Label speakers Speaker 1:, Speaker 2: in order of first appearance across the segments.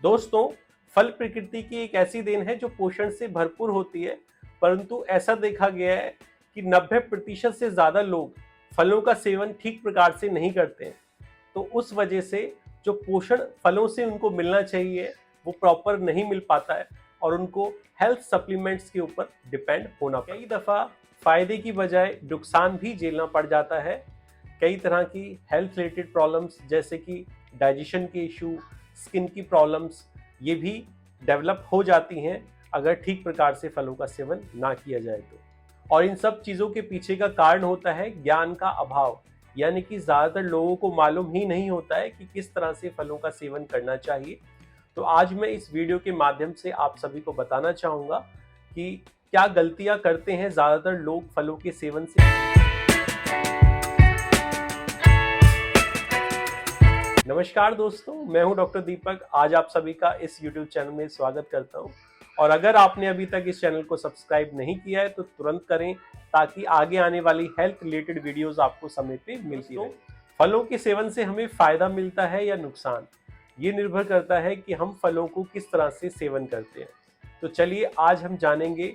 Speaker 1: दोस्तों, फल प्रकृति की एक ऐसी देन है जो पोषण से भरपूर होती है, परंतु ऐसा देखा गया है कि 90% से ज़्यादा लोग फलों का सेवन ठीक प्रकार से नहीं करते हैं। तो उस वजह से जो पोषण फलों से उनको मिलना चाहिए, वो प्रॉपर नहीं मिल पाता है और उनको हेल्थ सप्लीमेंट्स के ऊपर डिपेंड होना पड़ता है। कई दफ़ा फ़ायदे की बजाय नुकसान भी झेलना पड़ जाता है। कई तरह की हेल्थ रिलेटेड प्रॉब्लम्स जैसे कि डाइजेशन के इशू, स्किन की प्रॉब्लम्स, ये भी डेवलप हो जाती हैं अगर ठीक प्रकार से फलों का सेवन ना किया जाए तो। और इन सब चीज़ों के पीछे का कारण होता है ज्ञान का अभाव, यानी कि ज़्यादातर लोगों को मालूम ही नहीं होता है कि किस तरह से फलों का सेवन करना चाहिए। तो आज मैं इस वीडियो के माध्यम से आप सभी को बताना चाहूँगा कि क्या गलतियाँ करते हैं ज़्यादातर लोग फलों के सेवन से। नमस्कार दोस्तों, मैं हूं डॉक्टर दीपक। आज आप सभी का इस YouTube चैनल में स्वागत करता हूं। और अगर आपने अभी तक इस चैनल को सब्सक्राइब नहीं किया है तो तुरंत करें, ताकि आगे आने वाली हेल्थ रिलेटेड वीडियोस आपको समय पे मिलती रहे। फलों के सेवन से हमें फायदा मिलता है या नुकसान, ये निर्भर करता है कि हम फलों को किस तरह से सेवन करते हैं। तो चलिए आज हम जानेंगे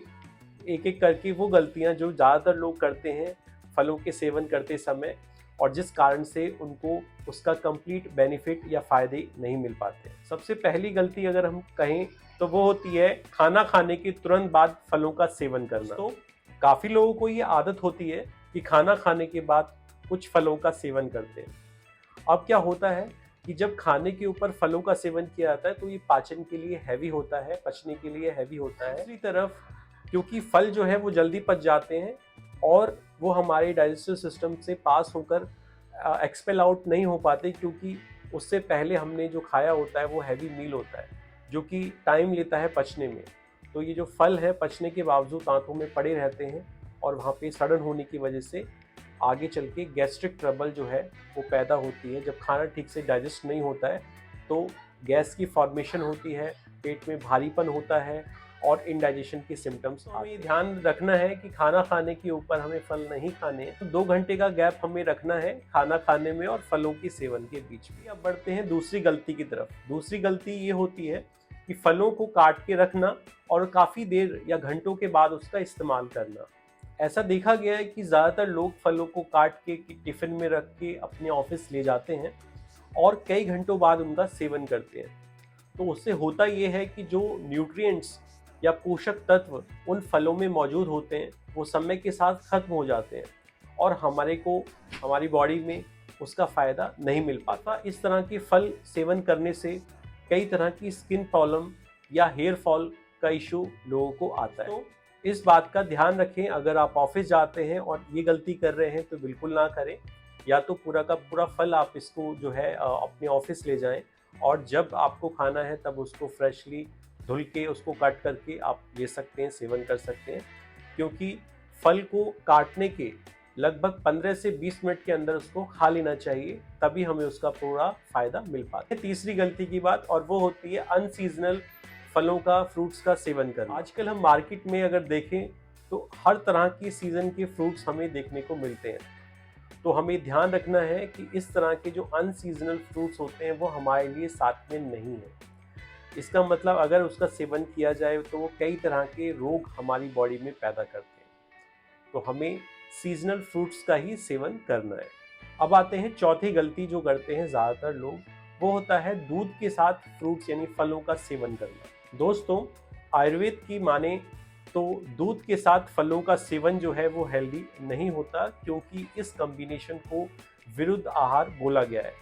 Speaker 1: एक एक करके वो गलतियां जो ज़्यादातर लोग करते हैं फलों के सेवन करते समय, और जिस कारण से उनको उसका कंप्लीट बेनिफिट या फ़ायदे नहीं मिल पाते। सबसे पहली गलती अगर हम कहें तो वो होती है खाना खाने के तुरंत बाद फलों का सेवन करना। तो काफ़ी लोगों को ये आदत होती है कि खाना खाने के बाद कुछ फलों का सेवन करते हैं। अब क्या होता है कि जब खाने के ऊपर फलों का सेवन किया जाता है तो ये पाचन के लिए हैवी होता है, पचने के लिए हैवी होता है। दूसरी तरफ क्योंकि फल जो है वो जल्दी पच जाते हैं और वो हमारे डाइजेस्टिव सिस्टम से पास होकर एक्सपेल आउट नहीं हो पाते, क्योंकि उससे पहले हमने जो खाया होता है वो हैवी मील होता है जो कि टाइम लेता है पचने में। तो ये जो फल है पचने के बावजूद दांतों में पड़े रहते हैं और वहाँ पे सड़न होने की वजह से आगे चल के गैस्ट्रिक ट्रबल जो है वो पैदा होती है। जब खाना ठीक से डाइजेस्ट नहीं होता है तो गैस की फॉर्मेशन होती है, पेट में भारीपन होता है और इंडाइजेशन की सिम्टम्स आते हैं। ध्यान रखना है कि खाना खाने के ऊपर हमें फल नहीं खाने हैं। तो 2 घंटे का गैप हमें रखना है खाना खाने में और फलों के सेवन के बीच में। अब बढ़ते हैं दूसरी गलती की तरफ। दूसरी गलती ये होती है कि फलों को काट के रखना और काफ़ी देर या घंटों के बाद उसका इस्तेमाल करना। ऐसा देखा गया है कि ज़्यादातर लोग फलों को काट के टिफ़िन में रख के अपने ऑफिस ले जाते हैं और कई घंटों बाद उनका सेवन करते हैं। तो उससे होता ये है कि जो न्यूट्रिएंट्स या पोषक तत्व उन फलों में मौजूद होते हैं वो समय के साथ खत्म हो जाते हैं और हमारी बॉडी में उसका फ़ायदा नहीं मिल पाता। इस तरह के फल सेवन करने से कई तरह की स्किन प्रॉब्लम या हेयर फॉल का इशू लोगों को आता है। तो इस बात का ध्यान रखें, अगर आप ऑफिस जाते हैं और ये गलती कर रहे हैं तो बिल्कुल ना करें। या तो पूरा का पूरा फल आप इसको जो है अपने ऑफिस ले जाएं और जब आपको खाना है तब उसको फ्रेशली धुल के उसको कट करके आप ले सकते हैं, सेवन कर सकते हैं। क्योंकि फल को काटने के लगभग 15 से 20 मिनट के अंदर उसको खा लेना चाहिए, तभी हमें उसका पूरा फ़ायदा मिल पाता है। तीसरी गलती की बात और वो होती है अनसीजनल फलों का, फ्रूट्स का सेवन करना। आजकल हम मार्केट में अगर देखें तो हर तरह की सीज़न के फ्रूट्स हमें देखने को मिलते हैं। तो हमें ध्यान रखना है कि इस तरह के जो अनसीजनल फ्रूट्स होते हैं वो हमारे लिए साथ में नहीं है। इसका मतलब अगर उसका सेवन किया जाए तो वो कई तरह के रोग हमारी बॉडी में पैदा करते हैं। तो हमें सीजनल फ्रूट्स का ही सेवन करना है। अब आते हैं चौथी गलती जो करते हैं ज़्यादातर लोग, वो होता है दूध के साथ फ्रूट्स यानी फलों का सेवन करना। दोस्तों, आयुर्वेद की माने तो दूध के साथ फलों का सेवन जो है वो हेल्दी नहीं होता, क्योंकि इस कॉम्बिनेशन को विरुद्ध आहार बोला गया है।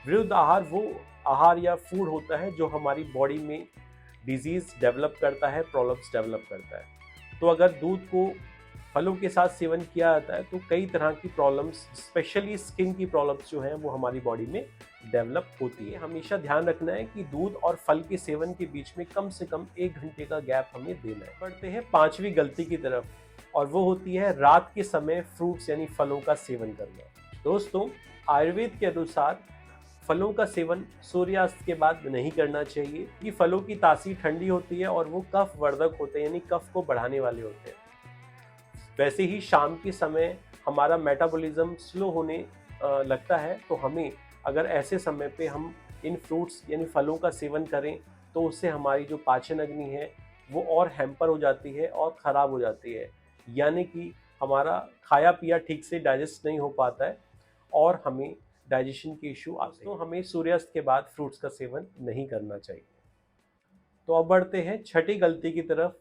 Speaker 1: विरुद्ध आहार वो आहार या फूड होता है जो हमारी बॉडी में डिजीज़ डेवलप करता है, प्रॉब्लम्स डेवलप करता है। तो अगर दूध को फलों के साथ सेवन किया जाता है तो कई तरह की प्रॉब्लम्स, स्पेशली स्किन की प्रॉब्लम्स जो हैं वो हमारी बॉडी में डेवलप होती है। हमेशा ध्यान रखना है कि दूध और फल के सेवन के बीच में कम से कम 1 घंटे का गैप हमें देना है। बढ़ते हैं 5वीं गलती की तरफ और वो होती है रात के समय फ्रूट्स यानी फलों का सेवन करना। दोस्तों, आयुर्वेद के अनुसार फलों का सेवन सूर्यास्त के बाद नहीं करना चाहिए। ये फलों की तासीर ठंडी होती है और वो कफ वर्धक होते हैं, यानी कफ को बढ़ाने वाले होते हैं। वैसे ही शाम के समय हमारा मेटाबॉलिज्म स्लो होने लगता है, तो हमें अगर ऐसे समय पे हम इन फ्रूट्स यानी फलों का सेवन करें तो उससे हमारी जो पाचन अग्नि है वो और हैम्पर हो जाती है और ख़राब हो जाती है, यानी कि हमारा खाया पिया ठीक से डाइजेस्ट नहीं हो पाता है और हमें डाइजेशन के इशू आते हैं। तो हमें सूर्यास्त के बाद फ्रूट्स का सेवन नहीं करना चाहिए। तो अब बढ़ते हैं छठी गलती की तरफ,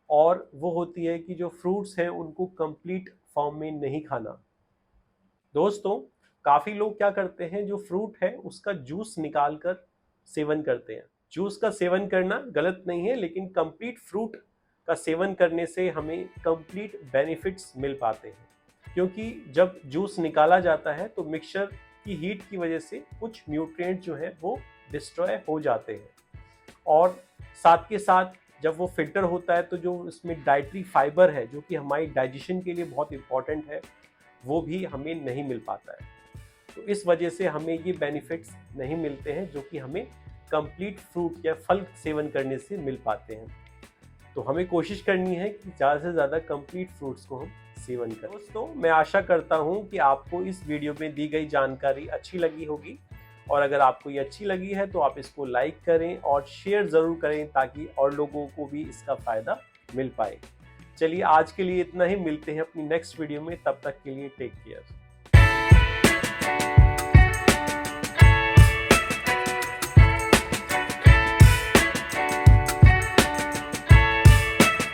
Speaker 1: और वो होती है कि जो फ्रूट्स हैं उनको कंप्लीट फॉर्म में नहीं खाना। दोस्तों, काफ़ी लोग क्या करते हैं, जो फ्रूट है उसका जूस निकाल कर सेवन करते हैं। जूस का सेवन करना गलत नहीं है, लेकिन कंप्लीट फ्रूट का सेवन करने से हमें कंप्लीट बेनिफिट्स मिल पाते हैं, क्योंकि जब जूस निकाला जाता है तो मिक्सचर की हीट की वजह से कुछ न्यूट्रिएंट जो है वो डिस्ट्रॉय हो जाते हैं, और साथ के साथ जब वो फिल्टर होता है तो जो इसमें डाइटरी फाइबर है जो कि हमारी डाइजेशन के लिए बहुत इंपॉर्टेंट है, वो भी हमें नहीं मिल पाता है। तो इस वजह से हमें ये बेनिफिट्स नहीं मिलते हैं जो कि हमें कंप्लीट फ्रूट या फल सेवन करने से मिल पाते हैं। तो हमें कोशिश करनी है कि ज़्यादा से ज़्यादा कंप्लीट फ्रूट्स को हम सेवन करें। दोस्तों, मैं आशा करता हूँ कि आपको इस वीडियो में दी गई जानकारी अच्छी लगी होगी, और अगर आपको ये अच्छी लगी है तो आप इसको लाइक करें और शेयर ज़रूर करें ताकि और लोगों को भी इसका फ़ायदा मिल पाए। चलिए, आज के लिए इतना ही। मिलते हैं अपनी नेक्स्ट वीडियो में, तब तक के लिए टेक केयर।